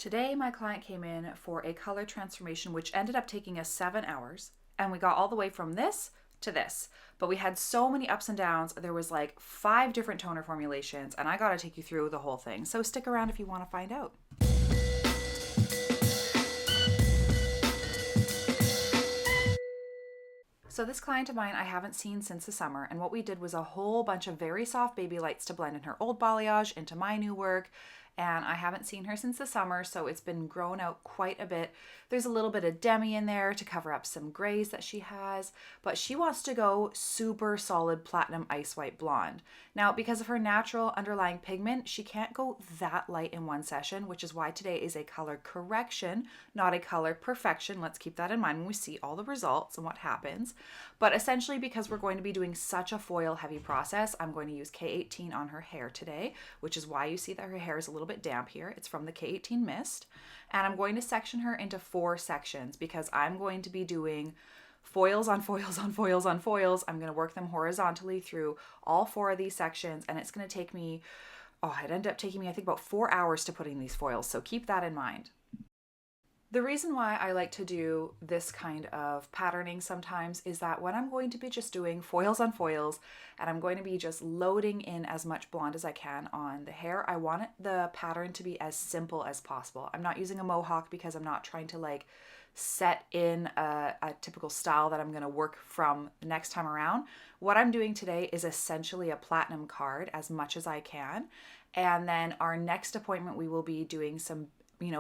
Today, my client came in for a color transformation, which ended up taking us 7 hours. And we got all the way from this to this. But we had so many ups and downs. There was like 5 different toner formulations, and I got to take you through the whole thing. So stick around if you want to find out. So this client of mine I haven't seen since the summer, and what we did was a whole bunch of very soft baby lights to blend in her old balayage into my new work. And I haven't seen her since the summer, so it's been grown out quite a bit. There's a little bit of demi in there to cover up some grays that she has, but she wants to go super solid platinum ice white blonde. Now, because of her natural underlying pigment, she can't go that light in one session, which is why today is a color correction, not a color perfection. Let's keep that in mind when we see all the results and what happens. But essentially, because we're going to be doing such a foil heavy process, I'm going to use K18 on her hair today, which is why you see that her hair is a little bit damp here. It's from the K18 mist. And I'm going to section her into 4 sections because I'm going to be doing foils on foils on foils on foils. I'm going to work them horizontally through all 4 of these sections, and it's going to take me, it ended up taking me I think about 4 hours to put in these foils, so keep that in mind. The reason why I like to do this kind of patterning sometimes is that when I'm going to be just doing foils on foils and I'm going to be just loading in as much blonde as I can on the hair, I want the pattern to be as simple as possible. I'm not using a mohawk because I'm not trying to like set in a typical style that I'm going to work from the next time around. What I'm doing today is essentially a platinum card as much as I can. And then our next appointment, we will be doing some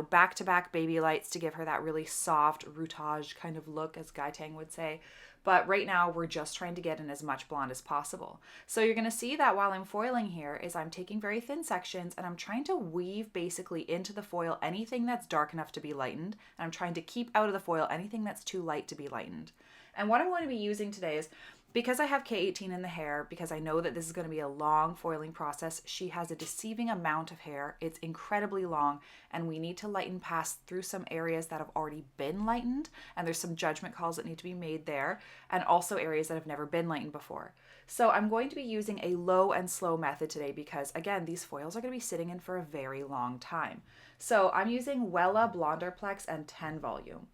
back-to-back baby lights to give her that really soft routage kind of look, as Guy Tang would say. But right now, we're just trying to get in as much blonde as possible. So you're going to see that while I'm foiling here is I'm taking very thin sections and I'm trying to weave basically into the foil anything that's dark enough to be lightened. And I'm trying to keep out of the foil anything that's too light to be lightened. And what I'm going to be using today is, because I have K18 in the hair, because I know that this is going to be a long foiling process, she has a deceiving amount of hair. It's incredibly long, and we need to lighten past through some areas that have already been lightened, and there's some judgment calls that need to be made there, and also areas that have never been lightened before. So I'm going to be using a low and slow method today because, again, these foils are going to be sitting in for a very long time. So I'm using Wella Blonderplex and 10 volume.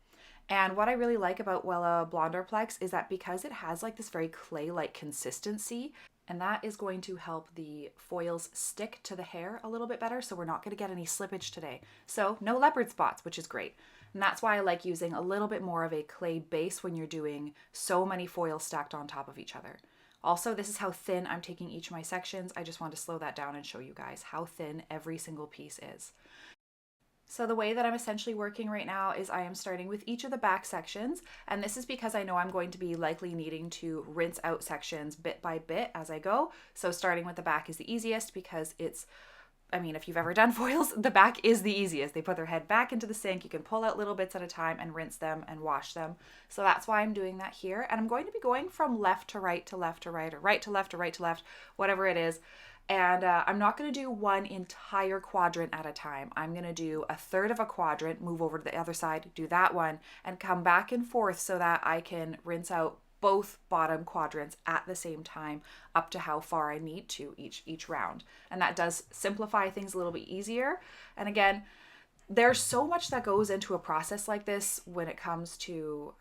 And what I really like about Wella Blonderplex is that because it has like this very clay-like consistency, and that is going to help the foils stick to the hair a little bit better, so we're not going to get any slippage today. So no leopard spots, which is great. And that's why I like using a little bit more of a clay base when you're doing so many foils stacked on top of each other. Also, this is how thin I'm taking each of my sections. I just want to slow that down and show you guys how thin every single piece is. So the way that I'm essentially working right now is I am starting with each of the back sections, and this is because I know I'm going to be likely needing to rinse out sections bit by bit as I go. So starting with the back is the easiest because if you've ever done foils, the back is the easiest. They put their head back into the sink. You can pull out little bits at a time and rinse them and wash them. So that's why I'm doing that here. And I'm going to be going from left to right to left to right, or right to left or right to left, whatever it is. And I'm not going to do one entire quadrant at a time. I'm going to do a third of a quadrant, move over to the other side, do that one, and come back and forth so that I can rinse out both bottom quadrants at the same time up to how far I need to each round. And that does simplify things a little bit easier. And again, there's so much that goes into a process like this when it comes to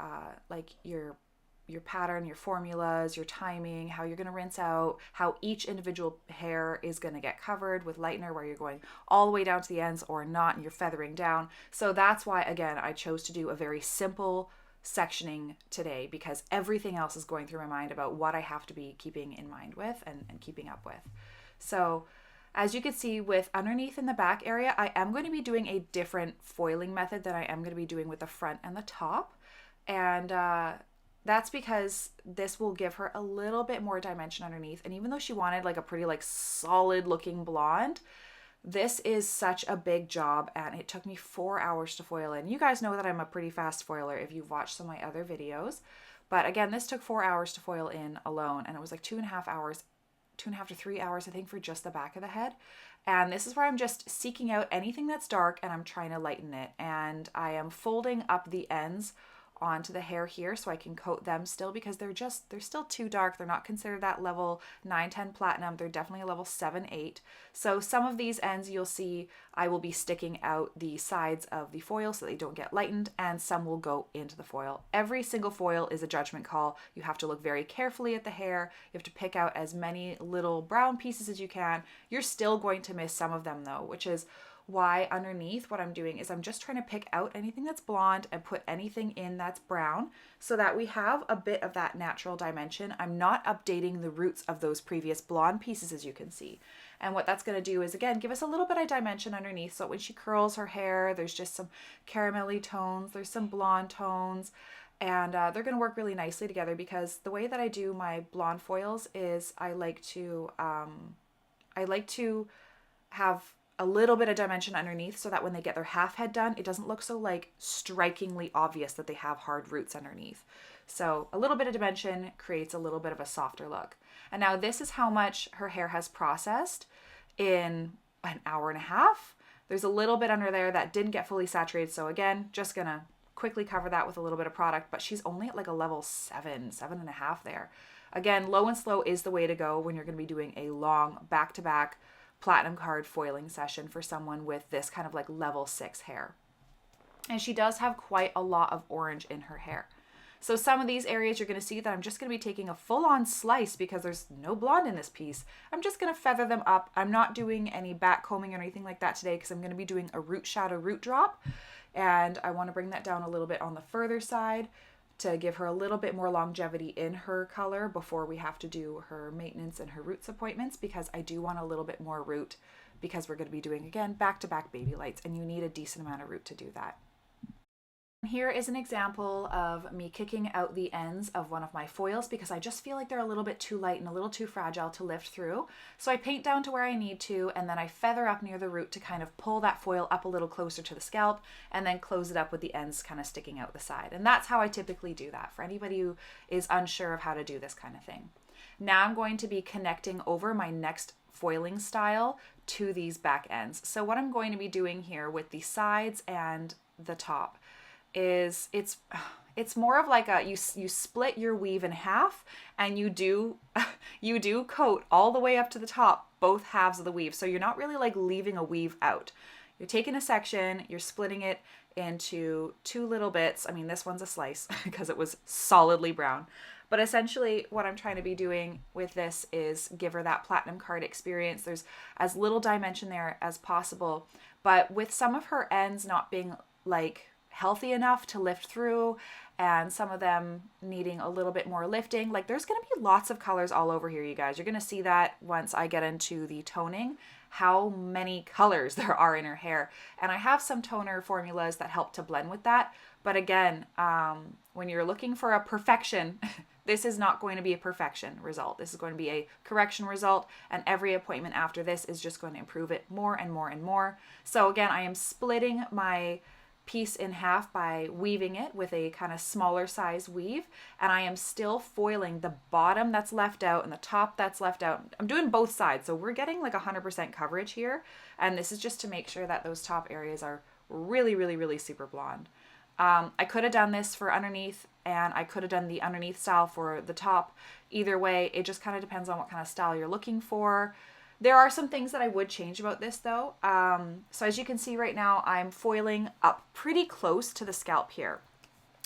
your pattern, your formulas, your timing, how you're going to rinse out, how each individual hair is going to get covered with lightener, where you're going all the way down to the ends or not, and you're feathering down. So that's why, again, I chose to do a very simple sectioning today, because everything else is going through my mind about what I have to be keeping in mind with and keeping up with. So as you can see with underneath in the back area, I am going to be doing a different foiling method than I am going to be doing with the front and the top. And that's because this will give her a little bit more dimension underneath. And even though she wanted like a pretty like solid looking blonde, this is such a big job and it took me 4 hours to foil in. You guys know that I'm a pretty fast foiler if you've watched some of my other videos. But again, this took 4 hours to foil in alone, and it was like 2.5 hours, 2.5 to 3 hours, I think, for just the back of the head. And this is where I'm just seeking out anything that's dark and I'm trying to lighten it. And I am folding up the ends onto the hair here so I can coat them still, because they're still too dark. They're not considered that level 9, 10 platinum. They're definitely a level 7, 8. So some of these ends you'll see I will be sticking out the sides of the foil so they don't get lightened, and some will go into the foil. Every single foil is a judgment call. You have to look very carefully at the hair. You have to pick out as many little brown pieces as you can. You're still going to miss some of them though, which is why underneath what I'm doing is I'm just trying to pick out anything that's blonde and put anything in that's brown so that we have a bit of that natural dimension. I'm not updating the roots of those previous blonde pieces, as you can see. And what that's going to do is, again, give us a little bit of dimension underneath, so when she curls her hair, there's just some caramelly tones, there's some blonde tones, and they're going to work really nicely together, because the way that I do my blonde foils is I like to have a little bit of dimension underneath so that when they get their half head done, it doesn't look so like strikingly obvious that they have hard roots underneath. So a little bit of dimension creates a little bit of a softer look. And now this is how much her hair has processed in an hour and a half. There's a little bit under there that didn't get fully saturated. So again, just gonna quickly cover that with a little bit of product, but she's only at like a level 7, 7.5 there. Again, low and slow is the way to go when you're gonna be doing a long back-to-back platinum card foiling session for someone with this kind of like level 6 hair. And she does have quite a lot of orange in her hair. So some of these areas you're going to see that I'm just going to be taking a full-on slice because there's no blonde in this piece. I'm just going to feather them up. I'm not doing any back combing or anything like that today because I'm going to be doing a root shadow root drop. And I want to bring that down a little bit on the further side to give her a little bit more longevity in her color before we have to do her maintenance and her roots appointments, because I do want a little bit more root, because we're going to be doing, again, back-to-back baby lights, and you need a decent amount of root to do that. Here is an example of me kicking out the ends of one of my foils because I just feel like they're a little bit too light and a little too fragile to lift through. So I paint down to where I need to, and then I feather up near the root to kind of pull that foil up a little closer to the scalp, and then close it up with the ends kind of sticking out the side. And that's how I typically do that for anybody who is unsure of how to do this kind of thing. Now I'm going to be connecting over my next foiling style to these back ends. So what I'm going to be doing here with the sides and the top is it's more of like a you split your weave in half, and you do coat all the way up to the top both halves of the weave, so you're not really like leaving a weave out. You're taking a section, you're splitting it into two little bits. I mean, this one's a slice because it was solidly brown, but essentially what I'm trying to be doing with this is give her that platinum card experience. There's as little dimension there as possible, but with some of her ends not being like healthy enough to lift through, and some of them needing a little bit more lifting. Like, there's going to be lots of colors all over here, you guys. You're going to see that once I get into the toning, how many colors there are in her hair. And I have some toner formulas that help to blend with that. But again, when you're looking for a perfection, this is not going to be a perfection result. This is going to be a correction result, and every appointment after this is just going to improve it more and more and more. So again, I am splitting my piece in half by weaving it with a kind of smaller size weave, and I am still foiling the bottom that's left out and the top that's left out. I'm doing both sides, so we're getting like 100% coverage here, and this is just to make sure that those top areas are really, really, really super blonde. I could have done this for underneath, and I could have done the underneath style for the top. Either way, it just kind of depends on what kind of style you're looking for. There are some things that I would change about this though. So as you can see right now, I'm foiling up pretty close to the scalp here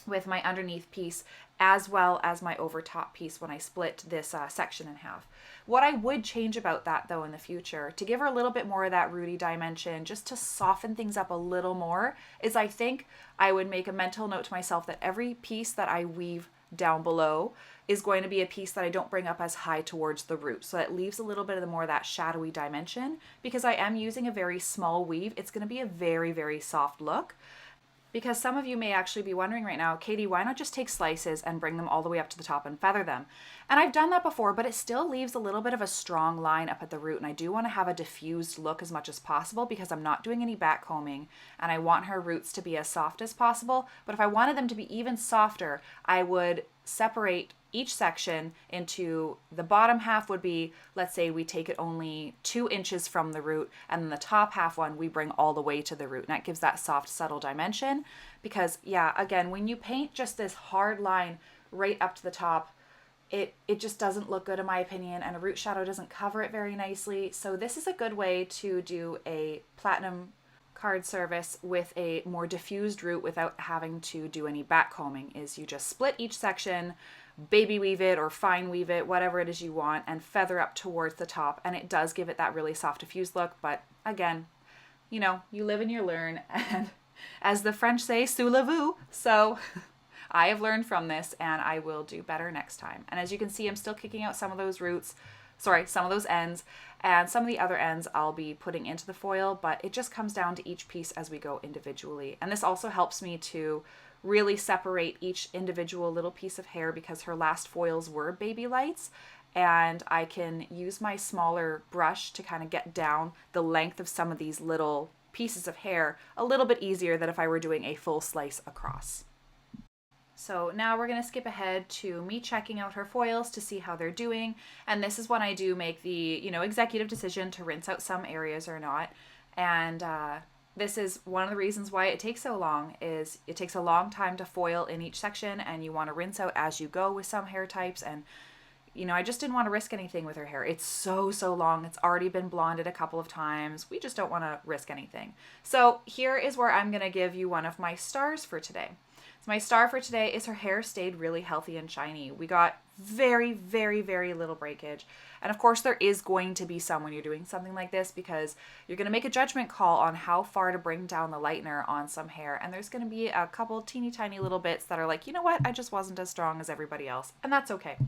with my underneath piece, as well as my over top piece when I split this section in half. What I would change about that though in the future, to give her a little bit more of that rooty dimension, just to soften things up a little more, is I think I would make a mental note to myself that every piece that I weave down below is going to be a piece that I don't bring up as high towards the root. So it leaves a little bit of the more of that shadowy dimension. Because I am using a very small weave, it's going to be a very, very soft look. Because some of you may actually be wondering right now, Katie, why not just take slices and bring them all the way up to the top and feather them? And I've done that before, but it still leaves a little bit of a strong line up at the root. And I do want to have a diffused look as much as possible because I'm not doing any back combing, and I want her roots to be as soft as possible. But if I wanted them to be even softer, I would separate each section into the bottom half would be, let's say we take it only 2 inches from the root, and then the top half one we bring all the way to the root, and that gives that soft, subtle dimension. Because yeah, again, when you paint just this hard line right up to the top, it just doesn't look good in my opinion, and a root shadow doesn't cover it very nicely. So this is a good way to do a platinum card service with a more diffused root without having to do any back combing. Is you just split each section, baby weave it or fine weave it, whatever it is you want, and feather up towards the top, and it does give it that really soft diffused look. But again, you know, you live and you learn, and as the French say, sous la vous. So I have learned from this, and I will do better next time. And as you can see, I'm still kicking out some of those some of those ends, and some of the other ends I'll be putting into the foil, but it just comes down to each piece as we go individually. And this also helps me to really separate each individual little piece of hair, because her last foils were baby lights, and I can use my smaller brush to kind of get down the length of some of these little pieces of hair a little bit easier than if I were doing a full slice across. So now we're going to skip ahead to me checking out her foils to see how they're doing. And this is when I do make the, executive decision to rinse out some areas or not. And this is one of the reasons why it takes so long, is it takes a long time to foil in each section, and you want to rinse out as you go with some hair types. And I just didn't want to risk anything with her hair. It's so long. It's already been blonded a couple of times. We just don't want to risk anything. So here is where I'm going to give you one of my stars for today. So my star for today is her hair stayed really healthy and shiny. We got very, very, very little breakage. And of course there is going to be some when you're doing something like this, because you're going to make a judgment call on how far to bring down the lightener on some hair. And there's going to be a couple teeny tiny little bits that are like, you know what, I just wasn't as strong as everybody else. And that's okay.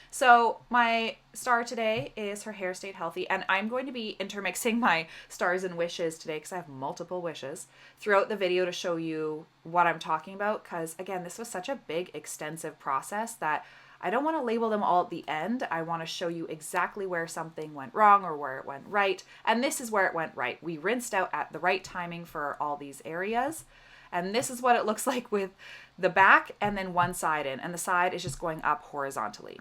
So my star today is her hair stayed healthy, and I'm going to be intermixing my stars and wishes today, because I have multiple wishes throughout the video to show you what I'm talking about, because again, this was such a big, extensive process that I don't want to label them all at the end. I want to show you exactly where something went wrong or where it went right, and this is where it went right. We rinsed out at the right timing for all these areas. And this is what it looks like with the back and then one side in, and the side is just going up horizontally.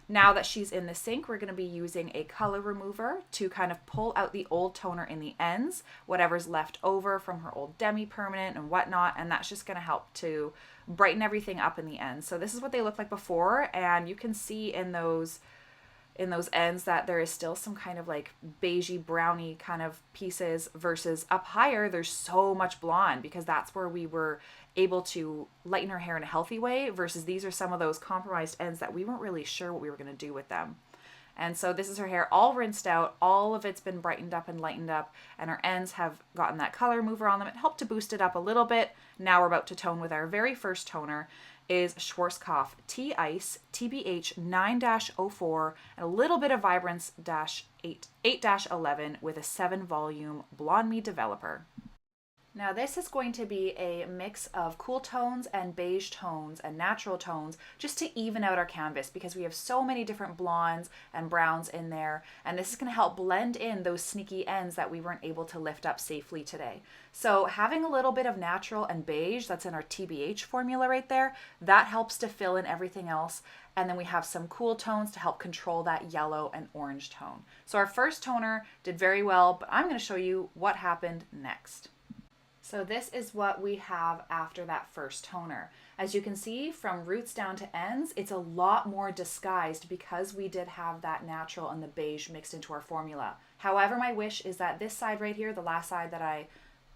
Now that she's in the sink, we're going to be using a color remover to kind of pull out the old toner in the ends, whatever's left over from her old demi-permanent and whatnot, and that's just going to help to brighten everything up in the ends. So this is what they look like before, and you can see in those ends that there is still some kind of like beigey browny kind of pieces, versus up higher there's so much blonde, because that's where we were able to lighten her hair in a healthy way, versus these are some of those compromised ends that we weren't really sure what we were going to do with them. And so this is her hair all rinsed out, all of it's been brightened up and lightened up, and her ends have gotten that color remover on them. It helped to boost it up a little bbit. Now we're about to tone with our very first toner, is Schwarzkopf Tea Ice TBH 9-04 and a little bit of Vibrance 8-11 with a 7 volume Blonde Me developer. Now this is going to be a mix of cool tones and beige tones and natural tones, just to even out our canvas, because we have so many different blondes and browns in there, and this is going to help blend in those sneaky ends that we weren't able to lift up safely today. So having a little bit of natural and beige, that's in our TBH formula right there, that helps to fill in everything else. And then we have some cool tones to help control that yellow and orange tone. So our first toner did very well, but I'm going to show you what happened next. So this is what we have after that first toner. As you can see, from roots down to ends, it's a lot more disguised, because we did have that natural and the beige mixed into our formula. However, my wish is that this side right here, the last side that I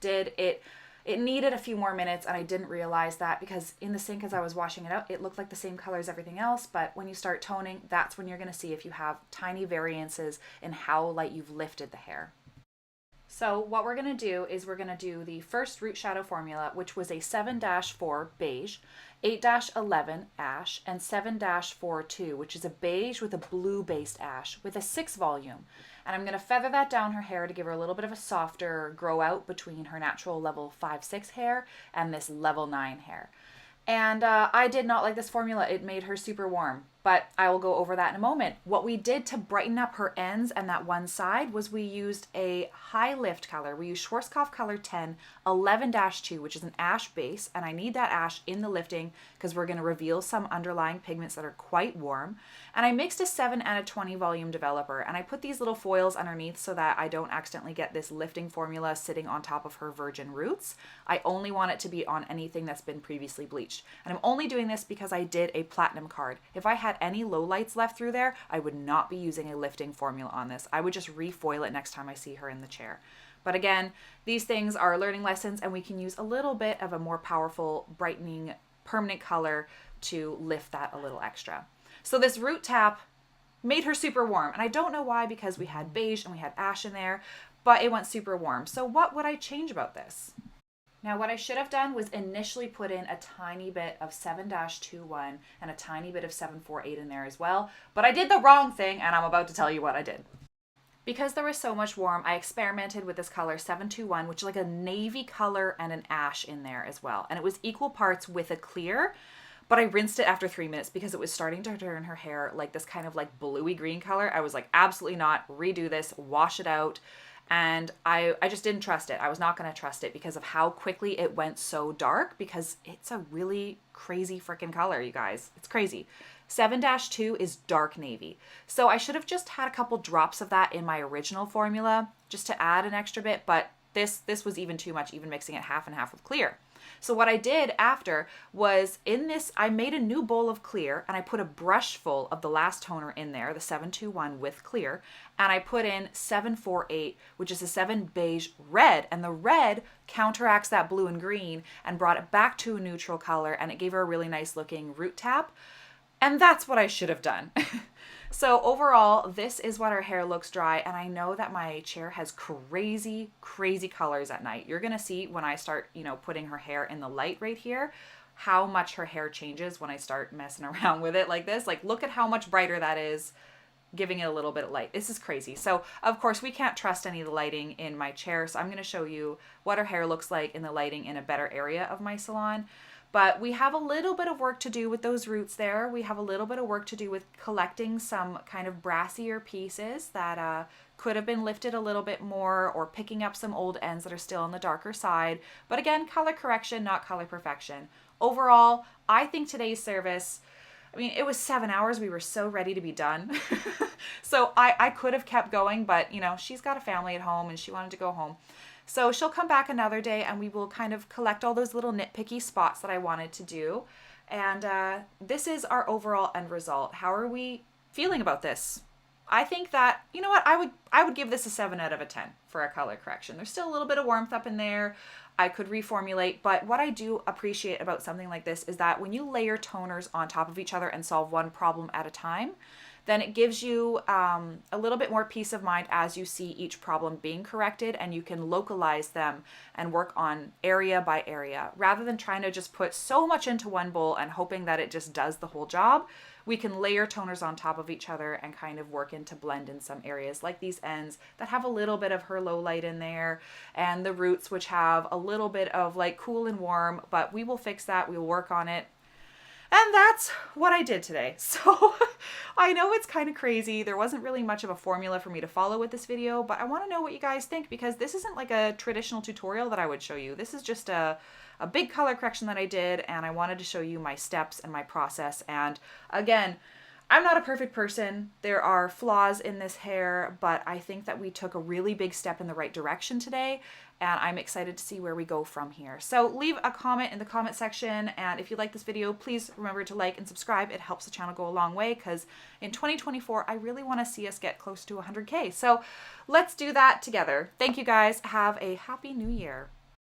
did, it needed a few more minutes, and I didn't realize that, because in the sink as I was washing it out, it looked like the same color as everything else. But when you start toning, that's when you're going to see if you have tiny variances in how light you've lifted the hair. So what we're going to do is we're going to do the first root shadow formula, which was a 7-4 beige, 8-11 ash, and 7-42, which is a beige with a blue-based ash with a 6 volume. And I'm going to feather that down her hair to give her a little bit of a softer grow out between her natural level 5-6 hair and this level 9 hair. And I did not like this formula. It made her super warm. but I will go over that in a moment. What we did to brighten up her ends and that one side was we used a high lift color. We used Schwarzkopf color 10 11-2, which is an ash base, and I need that ash in the lifting because we're going to reveal some underlying pigments that are quite warm. And I mixed a 7 and a 20 volume developer, and I put these little foils underneath so that I don't accidentally get this lifting formula sitting on top of her virgin roots. I only want it to be on anything that's been previously bleached. And I'm only doing this because I did a platinum card. If I had any lowlights left through there, I would not be using a lifting formula on this. I would just refoil it next time I see her in the chair. But again, these things are learning lessons, and we can use a little bit of a more powerful, brightening, permanent color to lift that a little extra. So this root tap made her super warm, and I don't know why, because we had beige and we had ash in there, but it went super warm. So what would I change about this? Now, what I should have done was initially put in a tiny bit of 7-21 and a tiny bit of 748 in there as well, but I did the wrong thing, and I'm about to tell you what I did. Because there was so much warm, I experimented with this color 721, which is like a navy color and an ash in there as well. And it was equal parts with a clear, but I rinsed it after 3 minutes because it was starting to turn her hair like this kind of like bluey green color. I was like, absolutely not, redo this, wash it out. And I just didn't trust it. I was not going to trust it because of how quickly it went so dark, because it's a really crazy freaking color, you guys. It's crazy. 7-2 is dark navy. So I should have just had a couple drops of that in my original formula just to add an extra bit, but this was even too much, even mixing it half and half with clear. So what I did after was in this, I made a new bowl of clear and I put a brush full of the last toner in there, the 721 with clear, and I put in 748, which is a 7 beige red, and the red counteracts that blue and green and brought it back to a neutral color, and it gave her a really nice looking root tap. And that's what I should have done. So overall, this is what her hair looks dry. And I know that my chair has crazy, crazy colors at night. You're going to see when I start, putting her hair in the light right here, how much her hair changes when I start messing around with it like this. Like, look at how much brighter that is, giving it a little bit of light. This is crazy. So of course we can't trust any of the lighting in my chair. So I'm going to show you what her hair looks like in the lighting in a better area of my salon. But we have a little bit of work to do with those roots there. We have a little bit of work to do with collecting some kind of brassier pieces that could have been lifted a little bit more, or picking up some old ends that are still on the darker side. But again, color correction, not color perfection. Overall, I think today's service, it was 7 hours. We were so ready to be done. So I could have kept going, but she's got a family at home and she wanted to go home. So she'll come back another day and we will kind of collect all those little nitpicky spots that I wanted to do. And this is our overall end result. How are we feeling about this? I think that, you know what, I would give this a 7 out of a 10 for a color correction. There's still a little bit of warmth up in there. I could reformulate, but what I do appreciate about something like this is that when you layer toners on top of each other and solve one problem at a time, then it gives you a little bit more peace of mind as you see each problem being corrected, and you can localize them and work on area by area. Rather than trying to just put so much into one bowl and hoping that it just does the whole job, we can layer toners on top of each other and kind of work in to blend in some areas, like these ends that have a little bit of her low light in there, and the roots which have a little bit of like cool and warm, but we will fix that. We will work on it. And that's what I did today. So I know it's kind of crazy. There wasn't really much of a formula for me to follow with this video, but I want to know what you guys think, because this isn't like a traditional tutorial that I would show you. This is just a big color correction that I did, and I wanted to show you my steps and my process. And again, I'm not a perfect person. There are flaws in this hair, but I think that we took a really big step in the right direction today, and I'm excited to see where we go from here. So leave a comment in the comment section, and if you like this video, please remember to like and subscribe. It helps the channel go a long way, because in 2024, I really want to see us get close to 100K. So let's do that together. Thank you guys. Have a happy new year.